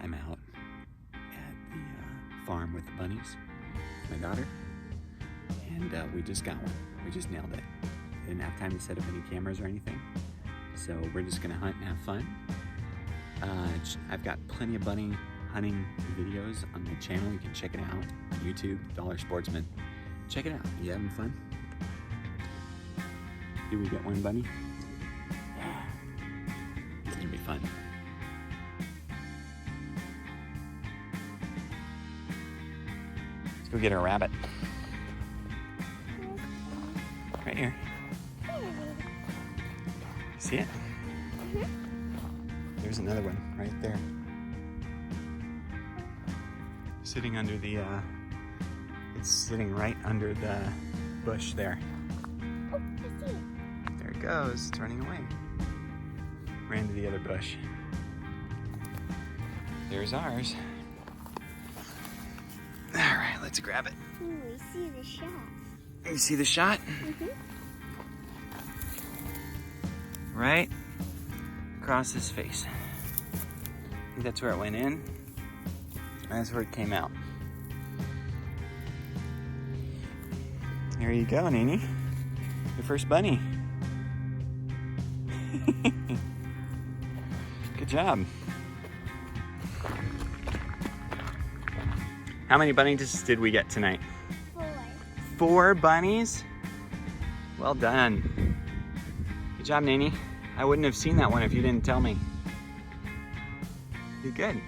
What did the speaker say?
I'm out at the farm with the bunnies, my daughter, and we just got one. We just nailed it. Didn't have time to set up any cameras or anything, so we're just gonna hunt and have fun. I've got plenty of bunny hunting videos on my channel. You can check it out on YouTube, Dollar Sportsman. Check it out. You having fun? Did we get one bunny? Yeah. It's gonna be fun. Let's go get our rabbit. Right here. See it? There's another one right there. Sitting under the, it's sitting right under the bush there. Oh, I see it. There it goes, it's running away. Ran to the other bush. There's ours. All right, let's grab it. Ooh, we see the shot. You see the shot? Right across his face. I think that's where it went in. That's where it came out. There you go, Nini. Your first bunny. Good job. How many bunnies did we get tonight? 4 bunnies? Well done. Good job, Nini. I wouldn't have seen that one if you didn't tell me. You did good.